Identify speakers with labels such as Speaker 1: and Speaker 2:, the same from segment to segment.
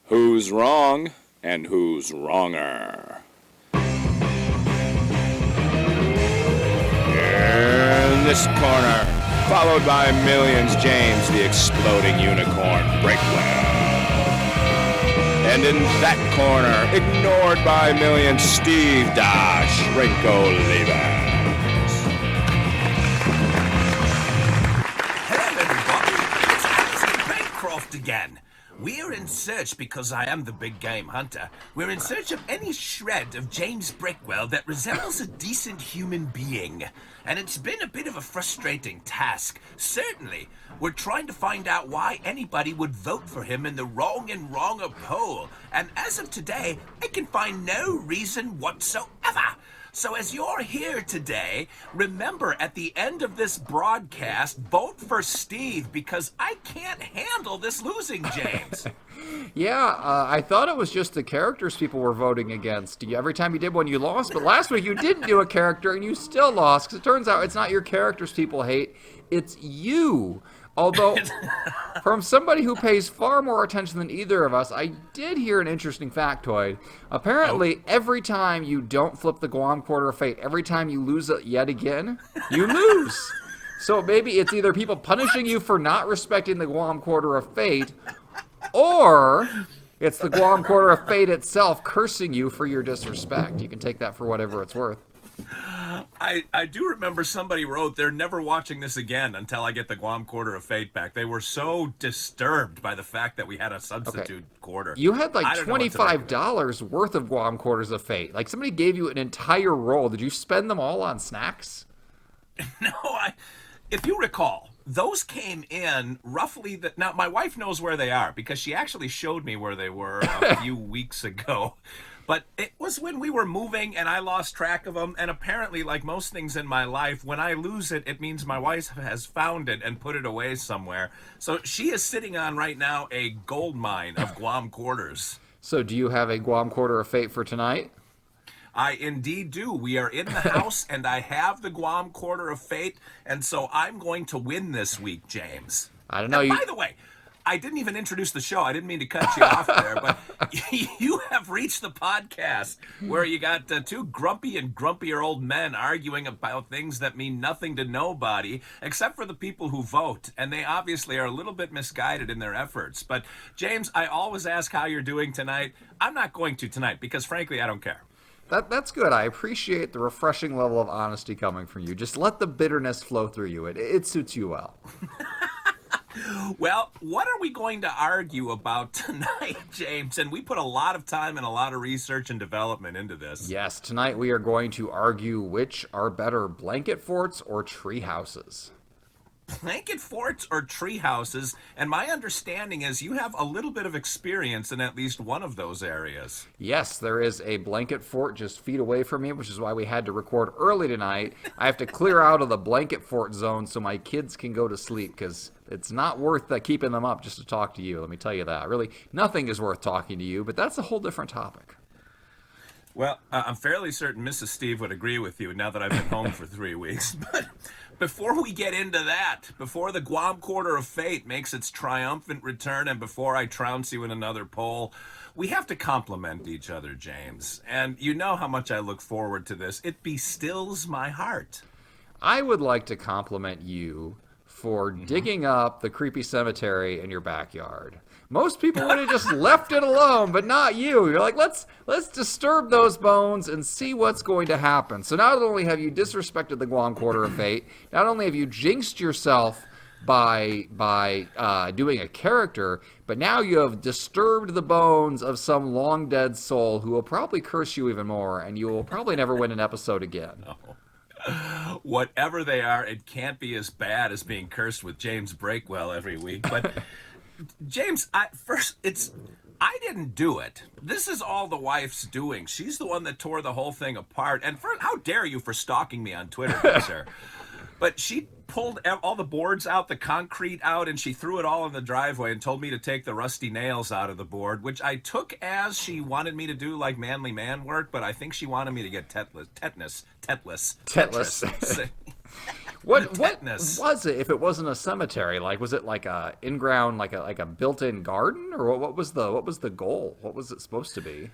Speaker 1: Who's wrong and who's wronger? In this corner, followed by millions, James the Exploding Unicorn Breakwell. And in that corner, ignored by millions, Steve Dash Rinko Levens.
Speaker 2: Hello, everybody. It's Alison Bancroft again. We're in search, because I am the big game hunter, we're in search of any shred of James Breakwell that resembles a decent human being. And it's been a bit of a frustrating task. Certainly, we're trying to find out why anybody would vote for him in the wrong and wronger poll. And as of today, I can find no reason whatsoever. So as you're here today, remember at the end of this broadcast, vote for Steve, because I can't handle this losing, James.
Speaker 3: I thought it was just the characters people were voting against. Every time you did one, you lost. But last week you didn't do a character and you still lost, because it turns out it's not your characters people hate, it's you. Although, from somebody who pays far more attention than either of us, I did hear an interesting factoid. Apparently, every time you don't flip the Guam Quarter of Fate, every time you lose it yet again, you lose. So maybe it's either people punishing you for not respecting the Guam Quarter of Fate, or it's the Guam Quarter of Fate itself cursing you for your disrespect. You can take that for whatever it's worth.
Speaker 2: I do remember somebody wrote, they're never watching this again until I get the Guam Quarter of Fate back. They were so disturbed by the fact that we had a substitute quarter.
Speaker 3: You had like $25 worth of Guam Quarters of Fate. Like somebody gave you an entire roll. Did you spend them all on snacks?
Speaker 2: No, if you recall, those came in roughly now my wife knows where they are because she actually showed me where they were a few weeks ago. But it was when we were moving and I lost track of them. And apparently, like most things in my life, when I lose it, it means my wife has found it and put it away somewhere. So she is sitting on right now a gold mine of Guam quarters.
Speaker 3: So do you have a Guam Quarter of Fate for tonight?
Speaker 2: I indeed do. We are in the house and I have the Guam Quarter of Fate. And so I'm going to win this week, James.
Speaker 3: I don't know.
Speaker 2: By the way, I didn't even introduce the show. I didn't mean to cut you off there, but you have reached the podcast where you got two grumpy and grumpier old men arguing about things that mean nothing to nobody except for the people who vote, and they obviously are a little bit misguided in their efforts. But, James, I always ask how you're doing tonight. I'm not going to tonight because, frankly, I don't care.
Speaker 3: That's good. I appreciate the refreshing level of honesty coming from you. Just let the bitterness flow through you. It suits you well.
Speaker 2: Well, what are we going to argue about tonight, James? And we put a lot of time and a lot of research and development into this.
Speaker 3: Yes, tonight we are going to argue which are better, blanket forts or tree houses.
Speaker 2: Blanket forts or tree houses, and my understanding is you have a little bit of experience in at least one of those areas.
Speaker 3: Yes, there is a blanket fort just feet away from me, which is why we had to record early tonight. I have to clear out of the blanket fort zone so my kids can go to sleep, because it's not worth keeping them up just to talk to you. Let me tell you that. Really, nothing is worth talking to you, but that's a whole different topic.
Speaker 2: Well, I'm fairly certain Mrs. Steve would agree with you now that I've been home for 3 weeks. But before we get into that, before the Guam Quarter of Fate makes its triumphant return, and before I trounce you in another poll, we have to compliment each other, James. And you know how much I look forward to this. It bestills my heart.
Speaker 3: I would like to compliment you for digging up the creepy cemetery in your backyard. Most people would have just left it alone, but not you. You're like, let's disturb those bones and see what's going to happen. So not only have you disrespected the Guam Quarter of Fate, not only have you jinxed yourself by doing a character, but now you have disturbed the bones of some long dead soul who will probably curse you even more, and you will probably never win an episode again.
Speaker 2: No. Whatever they are, it can't be as bad as being cursed with James Breakwell every week. But James, I didn't do it. This is all the wife's doing. She's the one that tore the whole thing apart. And how dare you for stalking me on Twitter, good sir? But she pulled all the boards out, the concrete out, and she threw it all in the driveway and told me to take the rusty nails out of the board, which I took as she wanted me to do like manly man work, but I think she wanted me to get tetless.
Speaker 3: What
Speaker 2: tetanus.
Speaker 3: was it? If it wasn't a cemetery, like was it like a in ground, like a built-in garden, or what was the goal? What was it supposed to be?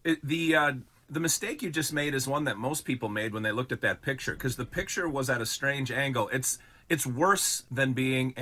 Speaker 2: The mistake you just made is one that most people made when they looked at that picture, because the picture was at a strange angle. It's worse than being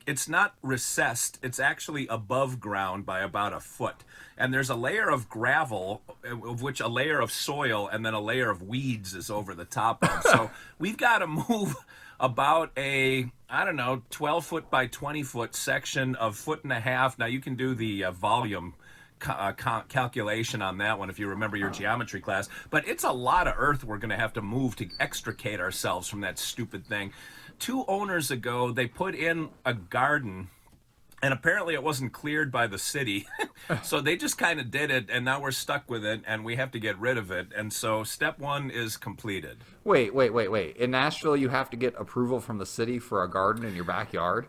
Speaker 2: it's not recessed. It's actually above ground by about a foot. And there's a layer of gravel, of which a layer of soil and then a layer of weeds is over the top of. So we've got to move about I don't know, 12 foot by 20 foot section of foot and a half. Now you can do the volume calculation on that one if you remember your geometry class, but it's a lot of earth we're going to have to move to extricate ourselves from that stupid thing. 2 owners ago, they put in a garden, and apparently it wasn't cleared by the city. So they just kind of did it, and now we're stuck with it, and we have to get rid of it. And so step 1 is completed.
Speaker 3: Wait. In Nashville, you have to get approval from the city for a garden in your backyard?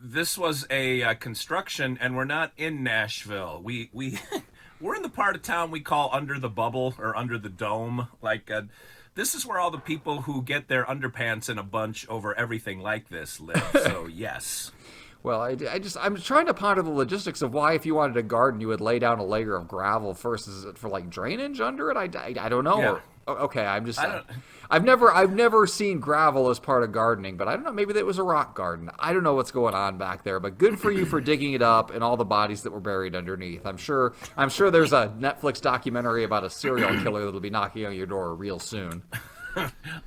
Speaker 2: This was a construction, and we're not in Nashville. We're in the part of town we call under the bubble or under the dome. This is where all the people who get their underpants in a bunch over everything like this live. So yes.
Speaker 3: Well, I'm trying to ponder the logistics of why, if you wanted a garden, you would lay down a layer of gravel first. Is it for like drainage under it? I don't know.
Speaker 2: Yeah.
Speaker 3: Okay, I've never seen gravel as part of gardening, but I don't know. Maybe that was a rock garden. I don't know what's going on back there, but good for you for digging it up and all the bodies that were buried underneath. I'm sure there's a Netflix documentary about a serial killer that'll be knocking on your door real soon.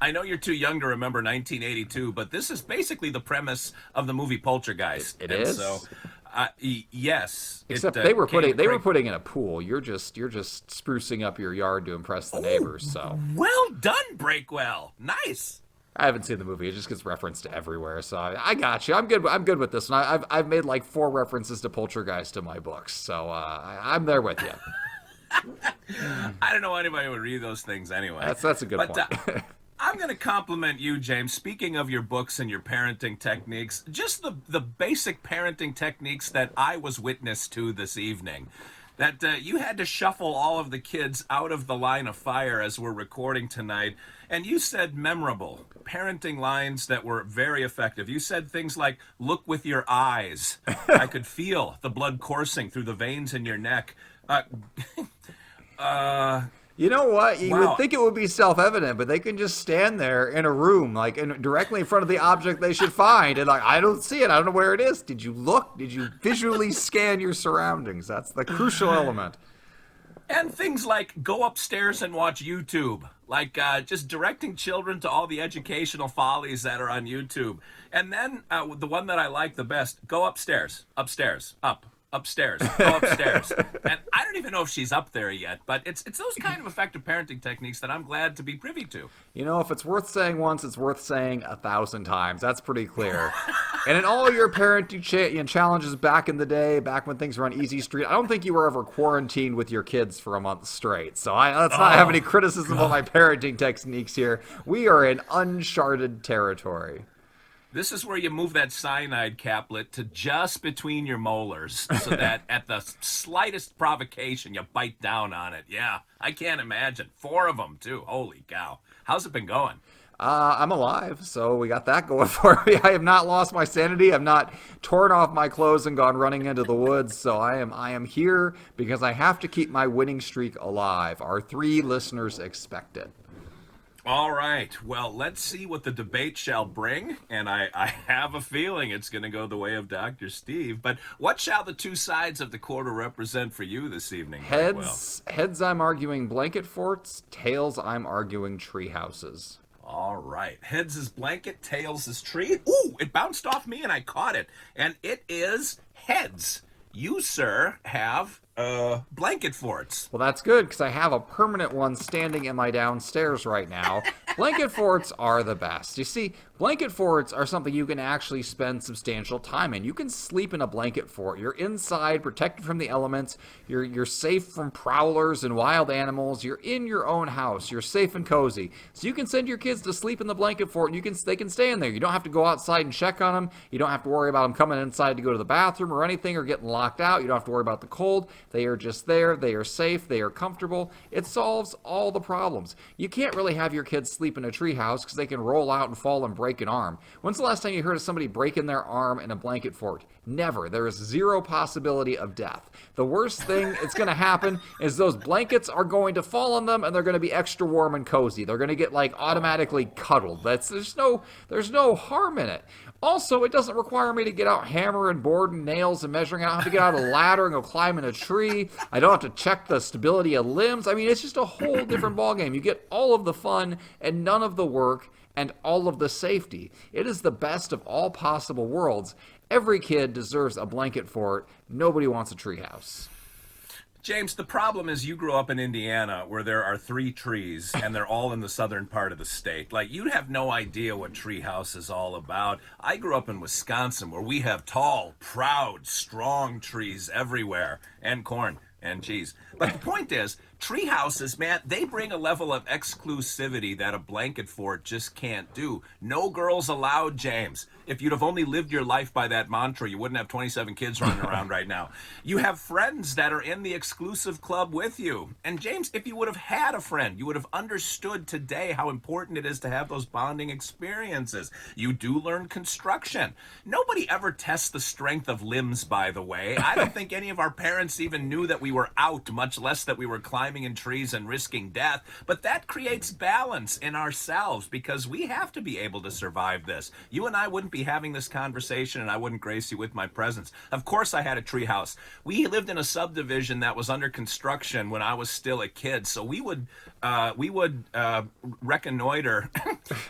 Speaker 2: I know you're too young to remember 1982, but this is basically the premise of the movie Poltergeist.
Speaker 3: It is.
Speaker 2: So, yes.
Speaker 3: Except they were putting in a pool. You're just sprucing up your yard to impress the neighbors. So
Speaker 2: well done, Breakwell. Nice.
Speaker 3: I haven't seen the movie. It just gets referenced everywhere. So I got you. I'm good with this one. I've made like 4 references to Poltergeist in my books. So I'm there with you.
Speaker 2: I don't know anybody would read those things anyway.
Speaker 3: That's a good point.
Speaker 2: I'm going to compliment you, James. Speaking of your books and your parenting techniques, just the basic parenting techniques that I was witness to this evening. That you had to shuffle all of the kids out of the line of fire as we're recording tonight. And you said memorable parenting lines that were very effective. You said things like, "Look with your eyes." I could feel the blood coursing through the veins in your neck.
Speaker 3: You know what? You
Speaker 2: Wow.
Speaker 3: would think it would be self-evident, but they can just stand there in a room, directly in front of the object they should find, and I don't see it. I don't know where it is. Did you look? Did you visually scan your surroundings? That's the crucial element.
Speaker 2: And things like go upstairs and watch YouTube. Just directing children to all the educational follies that are on YouTube. And then the one that I like the best, go upstairs, up. Upstairs, go upstairs. And I don't even know if she's up there yet, but it's those kind of effective parenting techniques that I'm glad to be privy to.
Speaker 3: You know, if it's worth saying once, it's worth saying 1,000 times. That's pretty clear. And in all your parenting challenges back in the day, back when things were on Easy Street, I don't think you were ever quarantined with your kids for a month straight. So let's not have any criticism of my parenting techniques here. We are in uncharted territory.
Speaker 2: This is where you move that cyanide caplet to just between your molars so that at the slightest provocation, you bite down on it. Yeah, I can't imagine. 4 of them, too. Holy cow. How's it been going?
Speaker 3: I'm alive, so we got that going for me. I have not lost my sanity. I've not torn off my clothes and gone running into the woods. So I am here because I have to keep my winning streak alive. Our 3 listeners expect it.
Speaker 2: All right. Well, let's see what the debate shall bring. And I have a feeling it's going to go the way of Dr. Steve. But what shall the 2 sides of the quarter represent for you this evening?
Speaker 3: Heads, I'm arguing blanket forts. Tails, I'm arguing tree houses.
Speaker 2: All right. Heads is blanket, tails is tree. Ooh, it bounced off me and I caught it. And it is heads. You, sir, have blanket forts.
Speaker 3: Well, that's good, because I have a permanent one standing in my downstairs right now. Blanket forts are the best. You see, blanket forts are something you can actually spend substantial time in. You can sleep in a blanket fort. You're inside, protected from the elements. You're safe from prowlers and wild animals. You're in your own house. You're safe and cozy. So you can send your kids to sleep in the blanket fort, and they can stay in there. You don't have to go outside and check on them. You don't have to worry about them coming inside to go to the bathroom or anything, or getting locked out. You don't have to worry about the cold. They are just there. They are safe. They are comfortable. It solves all the problems. You can't really have your kids sleep in a treehouse because they can roll out and fall and break an arm. When's the last time you heard of somebody breaking their arm in a blanket fort? Never. There is zero possibility of death. The worst thing that's going to happen is those blankets are going to fall on them and they're going to be extra warm and cozy. They're going to get like automatically cuddled. There's no harm in it. Also, it doesn't require me to get out hammer and board and nails and measuring. I don't have to get out a ladder and go climb in a tree. I don't have to check the stability of limbs. I mean, it's just a whole different ballgame. You get all of the fun and none of the work and all of the safety. It is the best of all possible worlds. Every kid deserves a blanket fort. Nobody wants a treehouse.
Speaker 2: James, the problem is you grew up in Indiana where there are 3 trees and they're all in the southern part of the state. Like, you have no idea what treehouse is all about. I grew up in Wisconsin where we have tall, proud, strong trees everywhere, and corn and cheese. But the point is, tree houses, man, they bring a level of exclusivity that a blanket fort just can't do. No girls allowed, James. If you'd have only lived your life by that mantra, you wouldn't have 27 kids running around right now. You have friends that are in the exclusive club with you. And James, if you would have had a friend, you would have understood today how important it is to have those bonding experiences. You do learn construction. Nobody ever tests the strength of limbs, by the way. I don't think any of our parents even knew that we were out, much less that we were climbing in trees and risking death. But that creates balance in ourselves because we have to be able to survive this. You and I wouldn't be having this conversation and I wouldn't grace you with my presence. Of course I had a tree house. We lived in a subdivision that was under construction when I was still a kid, so we would reconnoiter.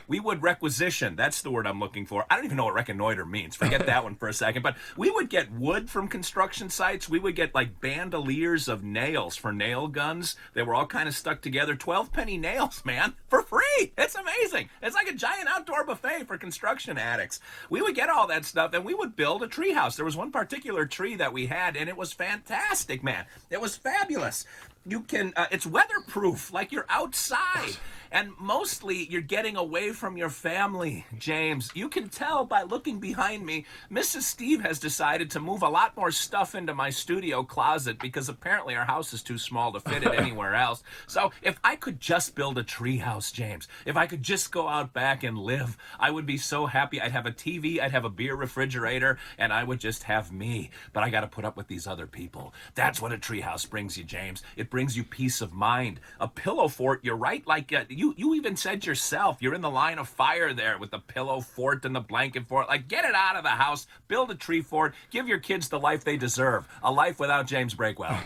Speaker 2: We would requisition. That's the word I'm looking for. I don't even know what reconnoiter means. Forget that one for a second. But we would get wood from construction sites. We would get like bandoliers of nails for nail guns. They were all kind of stuck together. 12-penny nails, man, for free. It's amazing. It's like a giant outdoor buffet for construction addicts. We would get all that stuff and we would build a tree house. There was one particular tree that we had and it was fantastic, man. It was fabulous. You can, it's weatherproof, like you're outside. And mostly you're getting away from your family, James. You can tell by looking behind me, Mrs. Steve has decided to move a lot more stuff into my studio closet because apparently our house is too small to fit it anywhere else. So if I could just build a tree house, James, if I could just go out back and live, I would be so happy. I'd have a TV, I'd have a beer refrigerator, and I would just have me. But I got to put up with these other people. That's what a tree house brings you, James. It brings you peace of mind. A pillow fort, you're right, like you even said yourself, you're in the line of fire there with the pillow fort and the blanket fort. Like, get it out of the house, build a tree fort, give your kids the life they deserve. A life without James Breakwell.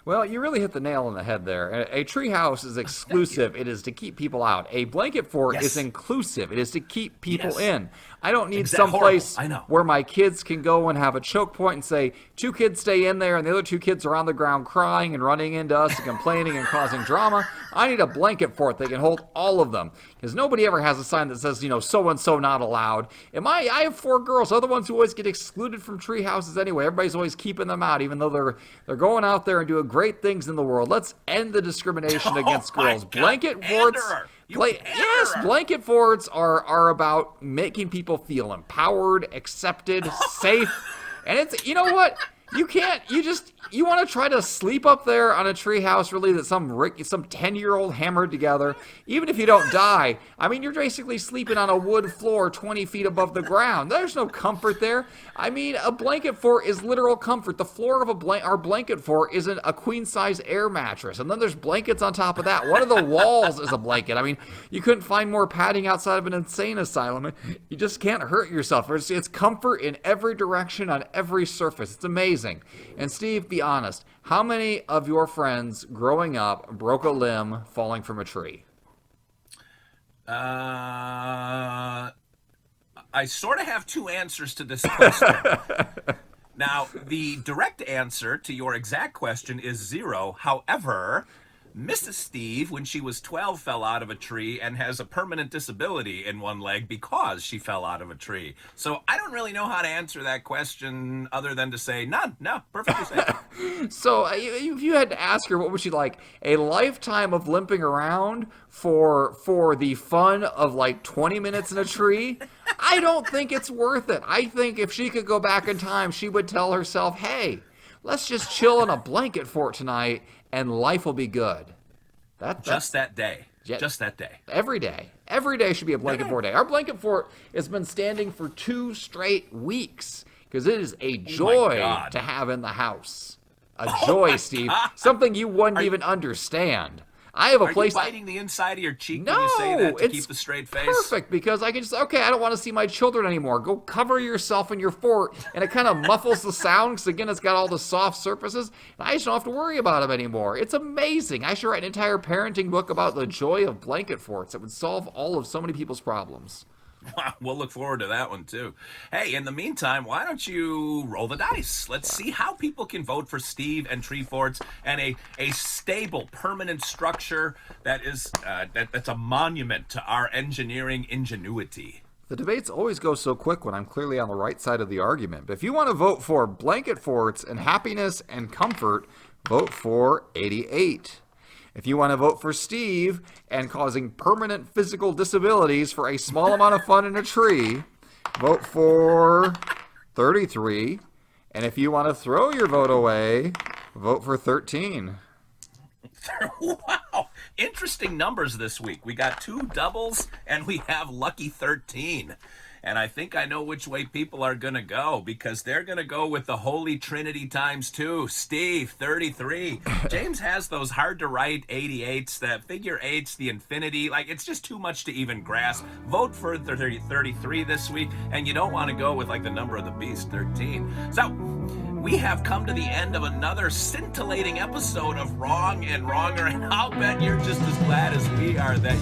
Speaker 3: Well, you really hit the nail on the head there. A treehouse is exclusive. It is to keep people out. A blanket fort is inclusive. It is to keep people in. I don't need some place where my kids can go and have a choke point and say, 2 kids stay in there and the other 2 kids are on the ground crying and running into us and complaining and causing drama. I need a blanket fort that can hold all of them. Because nobody ever has a sign that says, so-and-so not allowed. I have 4 girls. They're the ones who always get excluded from tree houses anyway. Everybody's always keeping them out, even though they're going out there and doing great things in the world. Let's end the discrimination against girls. Blanket forts. Yes, blanket forts are about making people feel empowered, accepted, safe. And it's, you know what? You want to try to sleep up there on a treehouse, really, that some 10-year-old hammered together. Even if you don't die, I mean, you're basically sleeping on a wood floor 20 feet above the ground. There's no comfort there. I mean, a blanket fort is literal comfort. The floor of our blanket fort is a queen-size air mattress, and then there's blankets on top of that. One of the walls is a blanket. I mean, you couldn't find more padding outside of an insane asylum. You just can't hurt yourself. It's comfort in every direction, on every surface. It's amazing. And Steve, be honest, how many of your friends growing up broke a limb falling from a tree?
Speaker 2: I sort of have 2 answers to this question. Now, the direct answer to your exact question is 0. However, Mrs. Steve, when she was 12, fell out of a tree and has a permanent disability in one leg because she fell out of a tree. So I don't really know how to answer that question other than to say none. No, perfectly safe.
Speaker 3: So if you had to ask her, what would she like? A lifetime of limping around for the fun of like 20 minutes in a tree? I don't think it's worth it. I think if she could go back in time, she would tell herself, hey, Let's just chill in a blanket fort tonight, and life will be good.
Speaker 2: Just that day.
Speaker 3: Yeah.
Speaker 2: Just that day.
Speaker 3: Every day. Every day should be a blanket fort day. Our blanket fort has been standing for 2 straight weeks because it is a joy to have in the house. A joy, Steve.
Speaker 2: God.
Speaker 3: Something you wouldn't even understand. I have a place.
Speaker 2: Are you biting the inside of your cheek
Speaker 3: No,
Speaker 2: when you say that to
Speaker 3: it's
Speaker 2: keep the straight face?
Speaker 3: perfect because I can just, okay, I don't want to see my children anymore. Go cover yourself in your fort, and it kind of muffles the sound because, again, it's got all the soft surfaces, and I just don't have to worry about them anymore. It's amazing. I should write an entire parenting book about the joy of blanket forts. It would solve all of so many people's problems.
Speaker 2: We'll look forward to that one, too. Hey, in the meantime, why don't you roll the dice? Let's see how people can vote for Steve and tree forts and a stable, permanent structure that is that's a monument to our engineering ingenuity.
Speaker 3: The debates always go so quick when I'm clearly on the right side of the argument. But if you want to vote for blanket forts and happiness and comfort, vote for 88. If you want to vote for Steve and causing permanent physical disabilities for a small amount of fun in a tree, vote for 33. And if you want to throw your vote away, vote for 13.
Speaker 2: Wow, interesting numbers this week. We got 2 doubles and we have lucky 13. And I think I know which way people are going to go because they're going to go with the Holy Trinity times 2. Steve, 33. James has those hard to write 88s, the figure 8s, the infinity. Like, it's just too much to even grasp. Vote for 33 this week, and you don't want to go with, like, the number of the beast, 13. So, we have come to the end of another scintillating episode of Wrong and Wronger, and I'll bet you're just as glad as we are that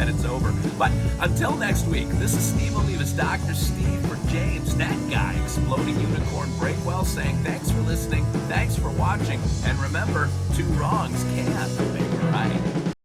Speaker 2: it's over. But until next week, this is Steve Oliva's Dr. Steve for James, that guy, Exploding Unicorn Breakwell, saying thanks for listening, thanks for watching, and remember, 2 wrongs can make a right.